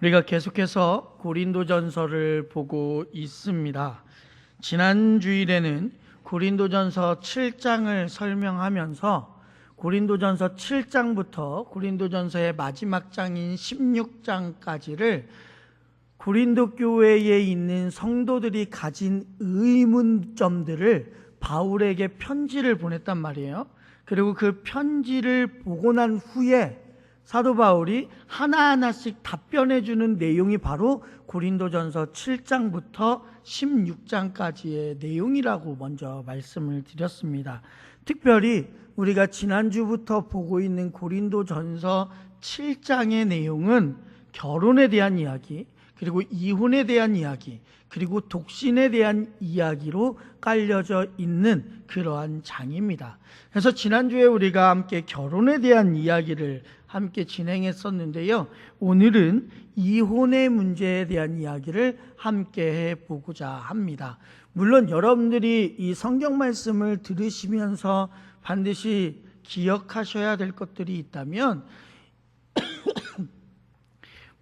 우리가 계속해서 고린도전서를 보고 있습니다. 지난 주일에는 고린도전서 7장을 설명하면서 고린도전서 7장부터 고린도전서의 마지막 장인 16장까지를 고린도 교회에 있는 성도들이 가진 의문점들을 바울에게 편지를 보냈단 말이에요. 그리고 그 편지를 보고 난 후에 사도 바울이 하나하나씩 답변해주는 내용이 바로 고린도전서 7장부터 16장까지의 내용이라고 먼저 말씀을 드렸습니다. 특별히 우리가 지난주부터 보고 있는 고린도전서 7장의 내용은 결혼에 대한 이야기, 그리고 이혼에 대한 이야기, 그리고 독신에 대한 이야기로 깔려져 있는 그러한 장입니다. 그래서 지난주에 우리가 함께 결혼에 대한 이야기를 함께 진행했었는데요. 오늘은 이혼의 문제에 대한 이야기를 함께 해보고자 합니다. 물론 여러분들이 이 성경 말씀을 들으시면서 반드시 기억하셔야 될 것들이 있다면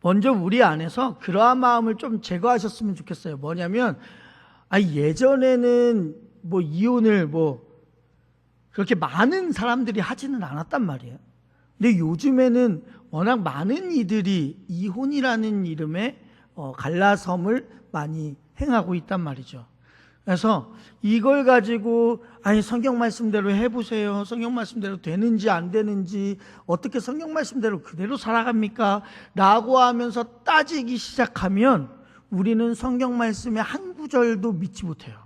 먼저 우리 안에서 그러한 마음을 좀 제거하셨으면 좋겠어요. 뭐냐면 예전에는 이혼을 그렇게 많은 사람들이 하지는 않았단 말이에요. 근데 요즘에는 워낙 많은 이들이 이혼이라는 이름의 갈라섬을 많이 행하고 있단 말이죠. 그래서 이걸 가지고 성경 말씀대로 해보세요. 성경 말씀대로 되는지 안 되는지, 어떻게 성경 말씀대로 그대로 살아갑니까? 라고 하면서 따지기 시작하면 우리는 성경 말씀의 한 구절도 믿지 못해요.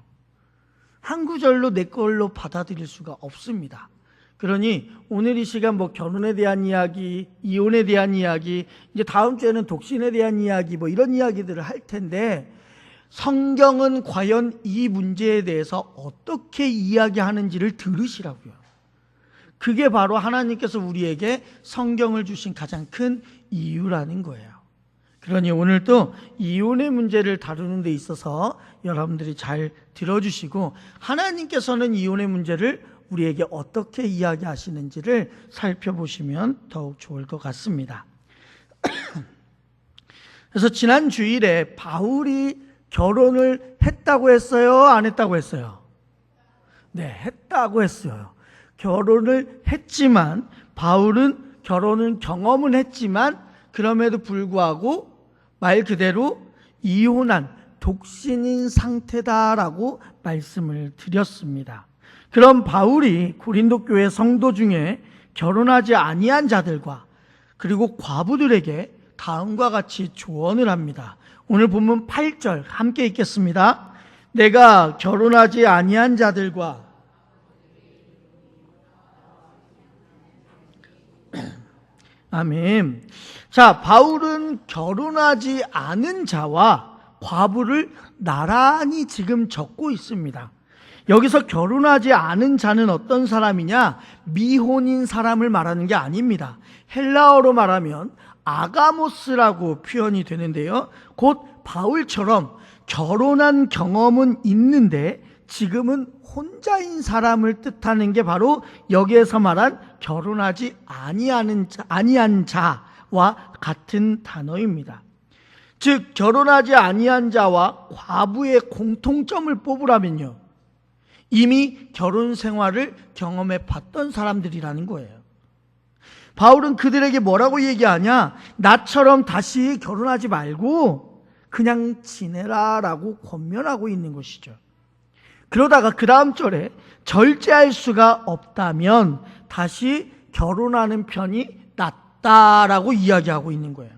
한 구절로 내 걸로 받아들일 수가 없습니다. 그러니 오늘 이 시간 결혼에 대한 이야기, 이혼에 대한 이야기, 이제 다음 주에는 독신에 대한 이야기, 이런 이야기들을 할 텐데, 성경은 과연 이 문제에 대해서 어떻게 이야기하는지를 들으시라고요. 그게 바로 하나님께서 우리에게 성경을 주신 가장 큰 이유라는 거예요. 그러니 오늘도 이혼의 문제를 다루는 데 있어서 여러분들이 잘 들어주시고, 하나님께서는 이혼의 문제를 우리에게 어떻게 이야기하시는지를 살펴보시면 더욱 좋을 것 같습니다. 그래서 지난 주일에 바울이 결혼을 했다고 했어요? 안 했다고 했어요? 네, 했다고 했어요. 결혼을 했지만, 바울은 결혼은 경험은 했지만 그럼에도 불구하고 말 그대로 이혼한 독신인 상태다라고 말씀을 드렸습니다. 그럼 바울이 고린도 교회 성도 중에 결혼하지 아니한 자들과 그리고 과부들에게 다음과 같이 조언을 합니다. 오늘 본문 8절 함께 읽겠습니다. 내가 결혼하지 아니한 자들과 아멘. 자, 바울은 결혼하지 않은 자와 과부를 나란히 지금 적고 있습니다. 여기서 결혼하지 않은 자는 어떤 사람이냐? 미혼인 사람을 말하는 게 아닙니다. 헬라어로 말하면 아가모스라고 표현이 되는데요. 곧 바울처럼 결혼한 경험은 있는데 지금은 혼자인 사람을 뜻하는 게 바로 여기에서 말한 결혼하지 아니한 자와 같은 단어입니다. 즉 결혼하지 아니한 자와 과부의 공통점을 뽑으라면요, 이미 결혼 생활을 경험해 봤던 사람들이라는 거예요. 바울은 그들에게 뭐라고 얘기하냐? 나처럼 다시 결혼하지 말고 그냥 지내라 라고 권면하고 있는 것이죠. 그러다가 그 다음 절에 절제할 수가 없다면 다시 결혼하는 편이 낫다라고 이야기하고 있는 거예요.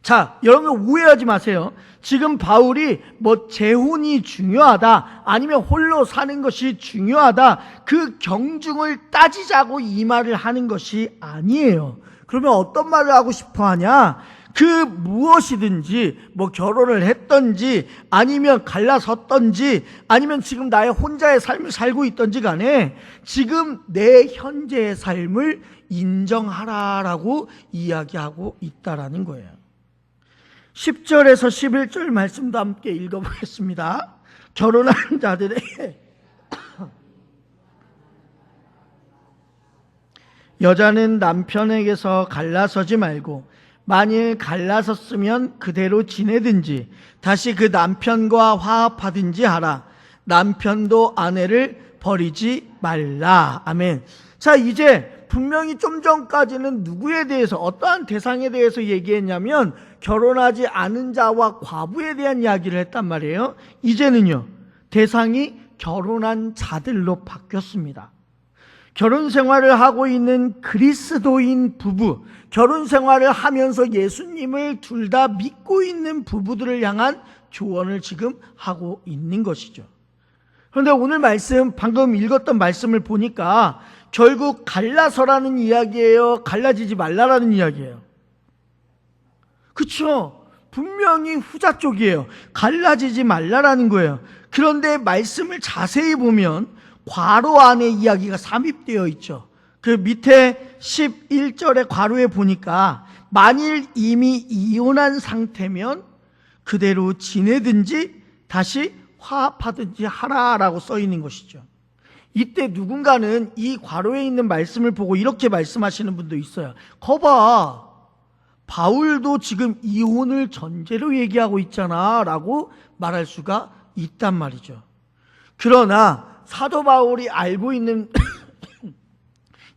자, 여러분 오해하지 마세요. 지금 바울이 재혼이 중요하다, 아니면 홀로 사는 것이 중요하다, 그 경중을 따지자고 이 말을 하는 것이 아니에요. 그러면 어떤 말을 하고 싶어 하냐? 그 무엇이든지 결혼을 했던지 아니면 갈라섰던지 아니면 지금 나의 혼자의 삶을 살고 있던지 간에 지금 내 현재의 삶을 인정하라라고 이야기하고 있다라는 거예요. 10절에서 11절 말씀도 함께 읽어보겠습니다. 결혼한 자들에게 여자는 남편에게서 갈라서지 말고 만일 갈라섰으면 그대로 지내든지 다시 그 남편과 화합하든지 하라. 남편도 아내를 버리지 말라. 아멘. 자, 이제 분명히 좀 전까지는 누구에 대해서, 어떠한 대상에 대해서 얘기했냐면 결혼하지 않은 자와 과부에 대한 이야기를 했단 말이에요. 이제는요, 대상이 결혼한 자들로 바뀌었습니다. 결혼 생활을 하고 있는 그리스도인 부부, 결혼 생활을 하면서 예수님을 둘 다 믿고 있는 부부들을 향한 조언을 지금 하고 있는 것이죠. 그런데 오늘 말씀, 방금 읽었던 말씀을 보니까 결국 갈라서라는 이야기예요? 갈라지지 말라라는 이야기예요? 그렇죠? 분명히 후자 쪽이에요. 갈라지지 말라라는 거예요. 그런데 말씀을 자세히 보면 괄호 안에 이야기가 삽입되어 있죠. 그 밑에 11절의 괄호에 보니까 만일 이미 이혼한 상태면 그대로 지내든지 다시 화합하든지 하라라고 써 있는 것이죠. 이때 누군가는 이 괄호에 있는 말씀을 보고 이렇게 말씀하시는 분도 있어요. 거봐, 바울도 지금 이혼을 전제로 얘기하고 있잖아 라고 말할 수가 있단 말이죠. 그러나 사도 바울이 알고 있는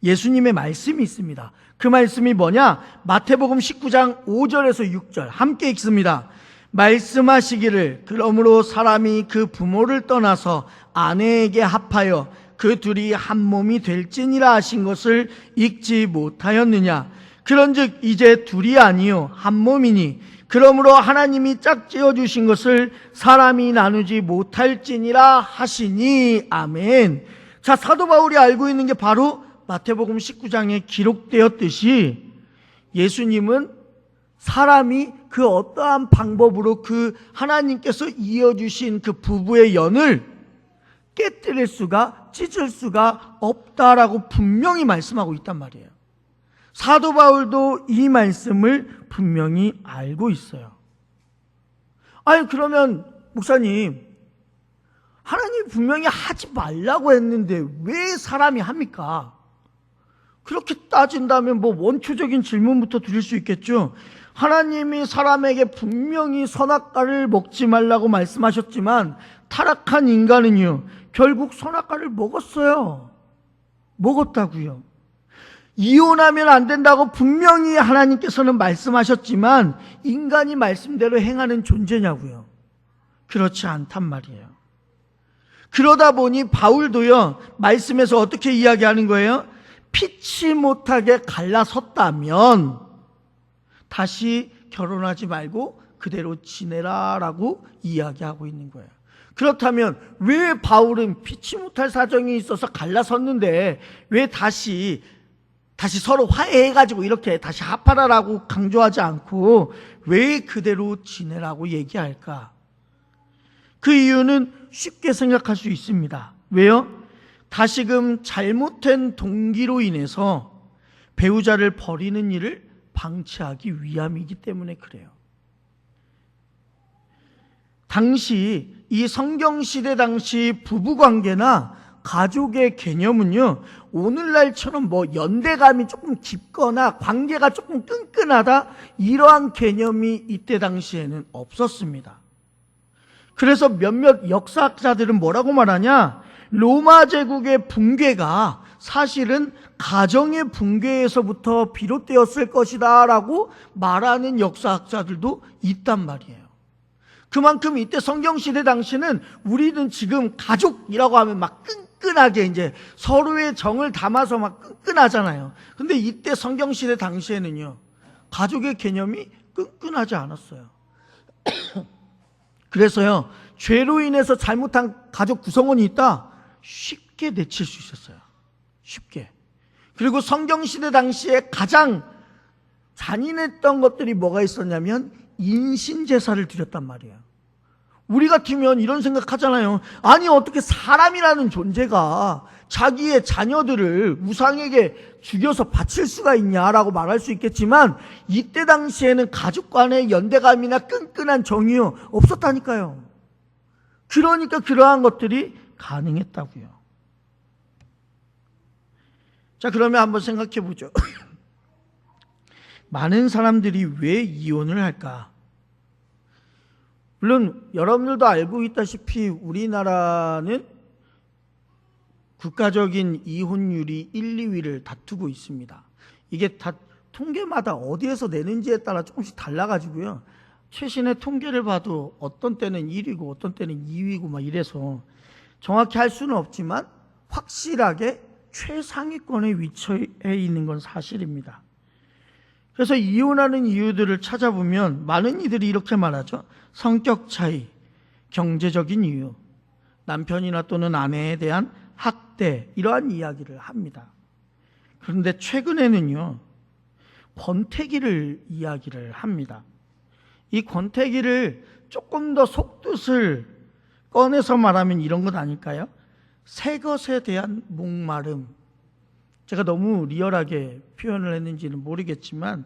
예수님의 말씀이 있습니다. 그 말씀이 뭐냐? 마태복음 19장 5절에서 6절 함께 읽습니다. 말씀하시기를 그러므로 사람이 그 부모를 떠나서 아내에게 합하여 그 둘이 한 몸이 될지니라 하신 것을 읽지 못하였느냐? 그런즉 이제 둘이 아니요 한 몸이니 그러므로 하나님이 짝지어 주신 것을 사람이 나누지 못할지니라 하시니. 아멘. 자, 사도 바울이 알고 있는 게 바로 마태복음 19장에 기록되었듯이 예수님은 사람이 그 어떠한 방법으로 그 하나님께서 이어주신 그 부부의 연을 깨뜨릴 수가, 찢을 수가 없다라고 분명히 말씀하고 있단 말이에요. 사도 바울도 이 말씀을 분명히 알고 있어요. 아니, 그러면 목사님, 하나님이 분명히 하지 말라고 했는데 왜 사람이 합니까? 그렇게 따진다면 뭐 원초적인 질문부터 드릴 수 있겠죠. 하나님이 사람에게 분명히 선악과를 먹지 말라고 말씀하셨지만 타락한 인간은요, 결국 선악과를 먹었어요. 먹었다고요. 이혼하면 안 된다고 분명히 하나님께서는 말씀하셨지만 인간이 말씀대로 행하는 존재냐고요. 그렇지 않단 말이에요. 그러다 보니 바울도요, 말씀에서 어떻게 이야기하는 거예요? 피치 못하게 갈라섰다면 다시 결혼하지 말고 그대로 지내라라고 이야기하고 있는 거예요. 그렇다면 왜 바울은 피치 못할 사정이 있어서 갈라섰는데 왜 다시 서로 화해해가지고 이렇게 다시 합하라라고 강조하지 않고 왜 그대로 지내라고 얘기할까? 그 이유는 쉽게 생각할 수 있습니다. 왜요? 다시금 잘못된 동기로 인해서 배우자를 버리는 일을 방치하기 위함이기 때문에 그래요. 당시 이 성경시대 당시 부부관계나 가족의 개념은요, 오늘날처럼 뭐 연대감이 조금 깊거나 관계가 조금 끈끈하다, 이러한 개념이 이때 당시에는 없었습니다. 그래서 몇몇 역사학자들은 뭐라고 말하냐? 로마 제국의 붕괴가 사실은 가정의 붕괴에서부터 비롯되었을 것이다 라고 말하는 역사학자들도 있단 말이에요. 그만큼 이때 성경시대 당시는 우리는 지금 가족이라고 하면 막 끈끈하게 이제 서로의 정을 담아서 막 끈끈하잖아요. 근데 이때 성경시대 당시에는요, 가족의 개념이 끈끈하지 않았어요. 그래서요, 죄로 인해서 잘못한 가족 구성원이 있다, 쉽게 내칠 수 있었어요. 쉽게. 그리고 성경시대 당시에 가장 잔인했던 것들이 뭐가 있었냐면 인신제사를 드렸단 말이에요. 우리 같으면 이런 생각하잖아요. 아니, 어떻게 사람이라는 존재가 자기의 자녀들을 우상에게 죽여서 바칠 수가 있냐라고 말할 수 있겠지만 이때 당시에는 가족 간의 연대감이나 끈끈한 정이요, 없었다니까요. 그러니까 그러한 것들이 가능했다고요. 자, 그러면 한번 생각해 보죠. 많은 사람들이 왜 이혼을 할까? 물론 여러분들도 알고 있다시피 우리나라는 국가적인 이혼율이 1, 2위를 다투고 있습니다. 이게 다 통계마다 어디에서 내는지에 따라 조금씩 달라가지고요. 최신의 통계를 봐도 어떤 때는 1위고 어떤 때는 2위고 막 이래서 정확히 할 수는 없지만 확실하게 최상위권에 위치해 있는 건 사실입니다. 그래서 이혼하는 이유들을 찾아보면 많은 이들이 이렇게 말하죠. 성격 차이, 경제적인 이유, 남편이나 또는 아내에 대한 학대, 이러한 이야기를 합니다. 그런데 최근에는요, 권태기를 이야기를 합니다. 이 권태기를 조금 더 속뜻을 꺼내서 말하면 이런 것 아닐까요? 새 것에 대한 목마름. 제가 너무 리얼하게 표현을 했는지는 모르겠지만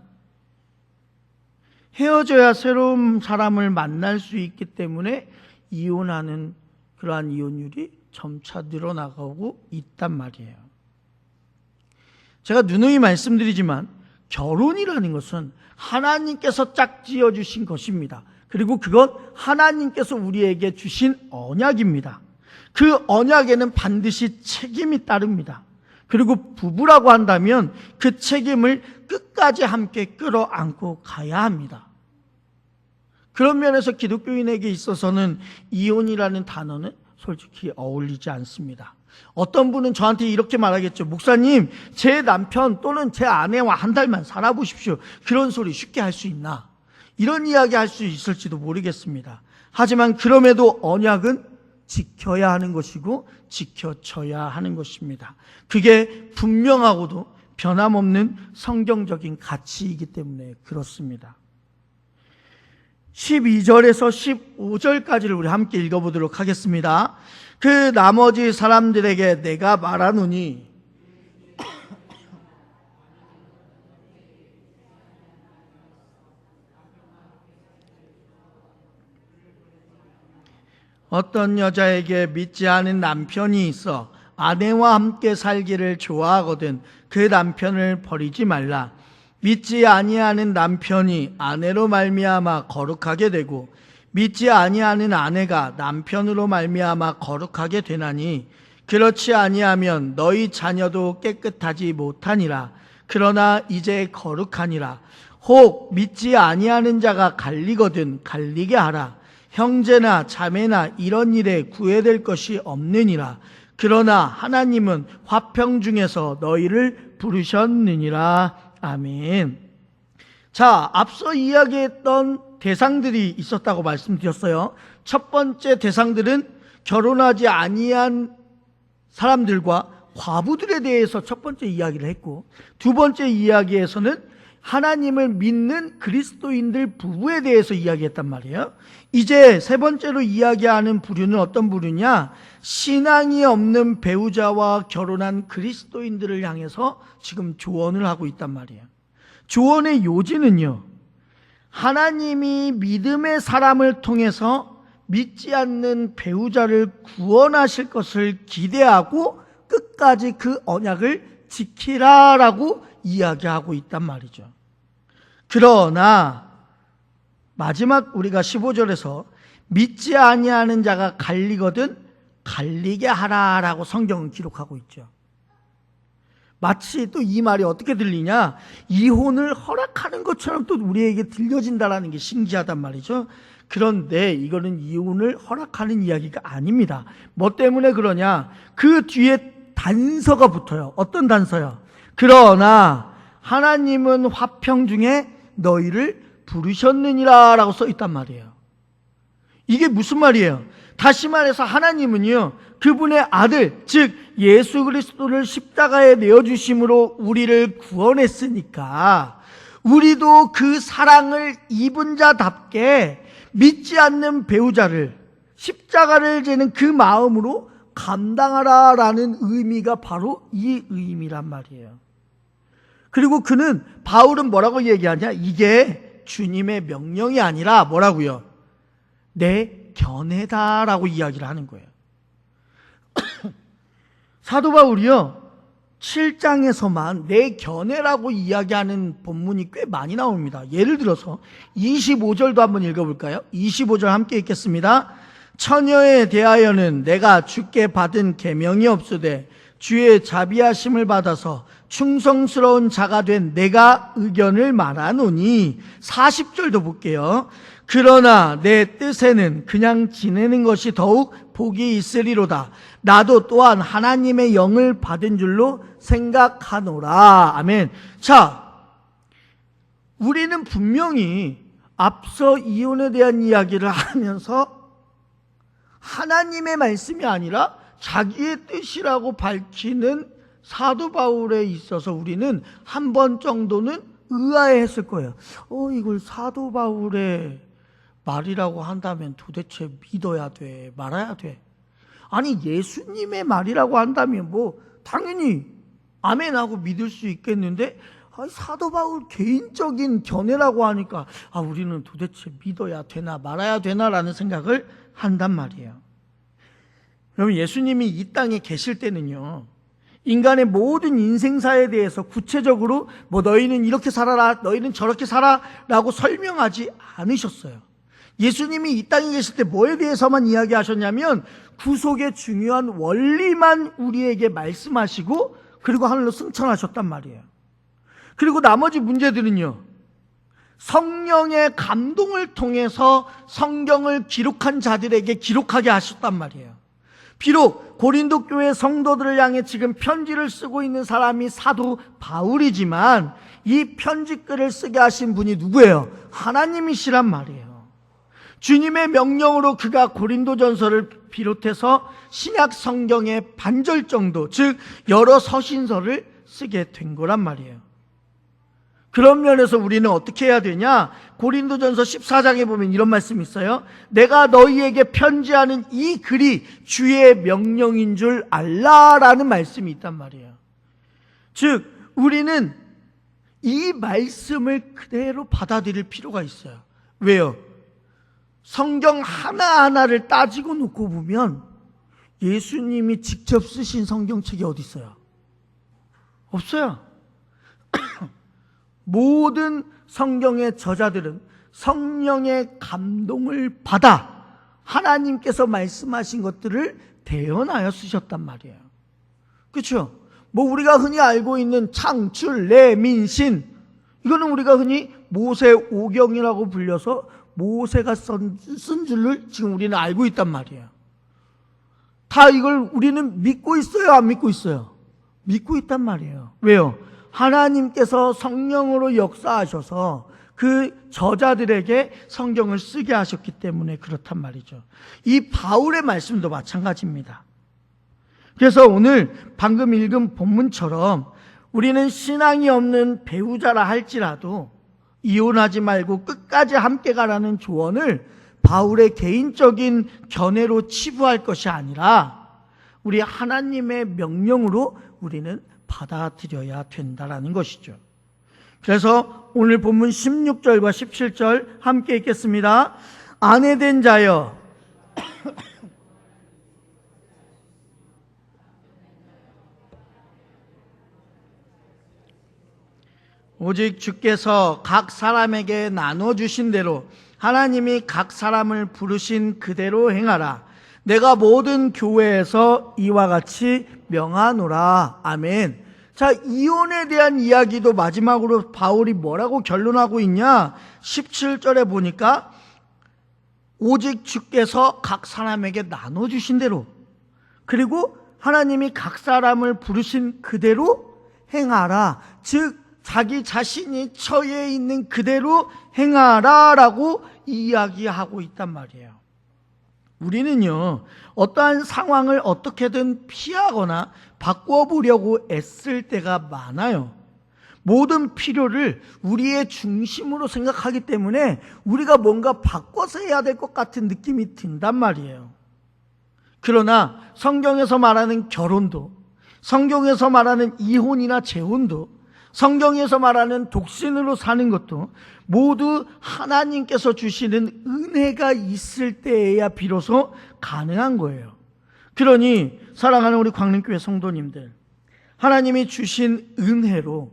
헤어져야 새로운 사람을 만날 수 있기 때문에 이혼하는 그러한 이혼율이 점차 늘어나가고 있단 말이에요. 제가 누누이 말씀드리지만 결혼이라는 것은 하나님께서 짝지어 주신 것입니다. 그리고 그건 하나님께서 우리에게 주신 언약입니다. 그 언약에는 반드시 책임이 따릅니다. 그리고 부부라고 한다면 그 책임을 끝까지 함께 끌어안고 가야 합니다. 그런 면에서 기독교인에게 있어서는 이혼이라는 단어는 솔직히 어울리지 않습니다. 어떤 분은 저한테 이렇게 말하겠죠. 목사님, 제 남편 또는 제 아내와 한 달만 살아보십시오. 그런 소리 쉽게 할 수 있나? 이런 이야기 할 수 있을지도 모르겠습니다. 하지만 그럼에도 언약은 지켜야 하는 것이고 지켜져야 하는 것입니다. 그게 분명하고도 변함없는 성경적인 가치이기 때문에 그렇습니다. 12절에서 15절까지를 우리 함께 읽어보도록 하겠습니다. 그 나머지 사람들에게 내가 말하노니 어떤 여자에게 믿지 않은 남편이 있어 아내와 함께 살기를 좋아하거든 그 남편을 버리지 말라. 믿지 아니하는 남편이 아내로 말미암아 거룩하게 되고 믿지 아니하는 아내가 남편으로 말미암아 거룩하게 되나니 그렇지 아니하면 너희 자녀도 깨끗하지 못하니라. 그러나 이제 거룩하니라. 혹 믿지 아니하는 자가 갈리거든 갈리게 하라. 형제나 자매나 이런 일에 구애될 것이 없느니라. 그러나 하나님은 화평 중에서 너희를 부르셨느니라. 아멘. 자, 앞서 이야기했던 대상들이 있었다고 말씀드렸어요. 첫 번째 대상들은 결혼하지 아니한 사람들과 과부들에 대해서 첫 번째 이야기를 했고, 두 번째 이야기에서는 하나님을 믿는 그리스도인들 부부에 대해서 이야기했단 말이에요. 이제 세 번째로 이야기하는 부류는 어떤 부류냐? 신앙이 없는 배우자와 결혼한 그리스도인들을 향해서 지금 조언을 하고 있단 말이에요. 조언의 요지는요, 하나님이 믿음의 사람을 통해서 믿지 않는 배우자를 구원하실 것을 기대하고 끝까지 그 언약을 지키라라고 이야기하고 있단 말이죠. 그러나 마지막 우리가 15절에서 믿지 아니하는 자가 갈리거든 갈리게 하라라고 성경은 기록하고 있죠. 마치 또 이 말이 어떻게 들리냐? 이혼을 허락하는 것처럼 또 우리에게 들려진다라는 게 신기하단 말이죠. 그런데 이거는 이혼을 허락하는 이야기가 아닙니다. 뭐 때문에 그러냐? 그 뒤에 단서가 붙어요. 어떤 단서요? 그러나 하나님은 화평 중에 너희를 부르셨느니라 라고 써 있단 말이에요. 이게 무슨 말이에요? 다시 말해서 하나님은요, 그분의 아들, 즉 예수 그리스도를 십자가에 내어주심으로 우리를 구원했으니까 우리도 그 사랑을 입은 자답게 믿지 않는 배우자를 십자가를 지는 그 마음으로 감당하라라는 의미가 바로 이 의미란 말이에요. 그리고 바울은 뭐라고 얘기하냐? 이게 주님의 명령이 아니라 뭐라고요? 내 견해다라고 이야기를 하는 거예요. 사도 바울이요, 7장에서만 내 견해라고 이야기하는 본문이 꽤 많이 나옵니다. 예를 들어서 25절도 한번 읽어볼까요? 25절 함께 읽겠습니다. 처녀에 대하여는 내가 주께 받은 계명이 없으되 주의 자비하심을 받아서 충성스러운 자가 된 내가 의견을 말하노니. 40절도 볼게요. 그러나 내 뜻에는 그냥 지내는 것이 더욱 복이 있으리로다. 나도 또한 하나님의 영을 받은 줄로 생각하노라. 아멘. 자, 우리는 분명히 앞서 이혼에 대한 이야기를 하면서 하나님의 말씀이 아니라 자기의 뜻이라고 밝히는 사도 바울에 있어서 우리는 한 번 정도는 의아해했을 거예요. 이걸 사도 바울의 말이라고 한다면 도대체 믿어야 돼, 말아야 돼? 아니, 예수님의 말이라고 한다면 뭐 당연히 아멘하고 믿을 수 있겠는데, 사도 바울 개인적인 견해라고 하니까 우리는 도대체 믿어야 되나 말아야 되나라는 생각을 한단 말이에요. 여러분, 예수님이 이 땅에 계실 때는요, 인간의 모든 인생사에 대해서 구체적으로 뭐 너희는 이렇게 살아라, 너희는 저렇게 살아라고 설명하지 않으셨어요. 예수님이 이 땅에 계실 때 뭐에 대해서만 이야기하셨냐면 구속의 중요한 원리만 우리에게 말씀하시고 그리고 하늘로 승천하셨단 말이에요. 그리고 나머지 문제들은요, 성령의 감동을 통해서 성경을 기록한 자들에게 기록하게 하셨단 말이에요. 비록 고린도 교회 성도들을 향해 지금 편지를 쓰고 있는 사람이 사도 바울이지만 이 편지글을 쓰게 하신 분이 누구예요? 하나님이시란 말이에요. 주님의 명령으로 그가 고린도전서를 비롯해서 신약 성경의 반절 정도, 즉 여러 서신서를 쓰게 된 거란 말이에요. 그런 면에서 우리는 어떻게 해야 되냐? 고린도전서 14장에 보면 이런 말씀이 있어요. 내가 너희에게 편지하는 이 글이 주의 명령인 줄 알라라는 말씀이 있단 말이에요. 즉 우리는 이 말씀을 그대로 받아들일 필요가 있어요. 왜요? 성경 하나하나를 따지고 놓고 보면 예수님이 직접 쓰신 성경책이 어디 있어요? 없어요. 모든 성경의 저자들은 성령의 감동을 받아 하나님께서 말씀하신 것들을 대언하여 쓰셨단 말이에요. 그렇죠? 뭐 우리가 흔히 알고 있는 창출, 레민신, 이거는 우리가 흔히 모세오경이라고 불려서 모세가 쓴 줄을 지금 우리는 알고 있단 말이에요. 다 이걸 우리는 믿고 있어요, 안 믿고 있어요? 믿고 있단 말이에요. 왜요? 하나님께서 성령으로 역사하셔서 그 저자들에게 성경을 쓰게 하셨기 때문에 그렇단 말이죠. 이 바울의 말씀도 마찬가지입니다. 그래서 오늘 방금 읽은 본문처럼 우리는 신앙이 없는 배우자라 할지라도 이혼하지 말고 끝까지 함께 가라는 조언을 바울의 개인적인 견해로 치부할 것이 아니라 우리 하나님의 명령으로 우리는 받아들여야 된다라는 것이죠. 그래서 오늘 본문 16절과 17절 함께 읽겠습니다. 아내된 자여 오직 주께서 각 사람에게 나눠주신 대로 하나님이 각 사람을 부르신 그대로 행하라. 내가 모든 교회에서 이와 같이 명하노라. 아멘. 자, 이혼에 대한 이야기도 마지막으로 바울이 뭐라고 결론하고 있냐? 17절에 보니까 오직 주께서 각 사람에게 나눠주신 대로, 그리고 하나님이 각 사람을 부르신 그대로 행하라. 즉 자기 자신이 처해 있는 그대로 행하라 라고 이야기하고 있단 말이에요. 우리는요, 어떠한 상황을 어떻게든 피하거나 바꿔보려고 애쓸 때가 많아요. 모든 필요를 우리의 중심으로 생각하기 때문에 우리가 뭔가 바꿔서 해야 될 것 같은 느낌이 든단 말이에요. 그러나 성경에서 말하는 결혼도, 성경에서 말하는 이혼이나 재혼도, 성경에서 말하는 독신으로 사는 것도 모두 하나님께서 주시는 은혜가 있을 때에야 비로소 가능한 거예요. 그러니 사랑하는 우리 광림교회 성도님들, 하나님이 주신 은혜로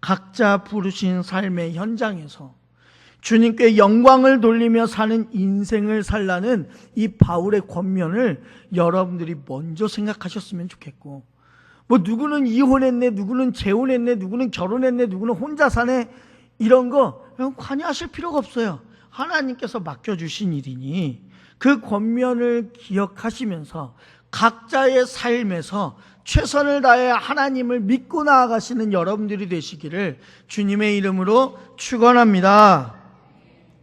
각자 부르신 삶의 현장에서 주님께 영광을 돌리며 사는 인생을 살라는 이 바울의 권면을 여러분들이 먼저 생각하셨으면 좋겠고, 뭐 누구는 이혼했네, 누구는 재혼했네, 누구는 결혼했네, 누구는 혼자 사네, 이런 거 관여하실 필요가 없어요. 하나님께서 맡겨주신 일이니 그 권면을 기억하시면서 각자의 삶에서 최선을 다해 하나님을 믿고 나아가시는 여러분들이 되시기를 주님의 이름으로 축원합니다.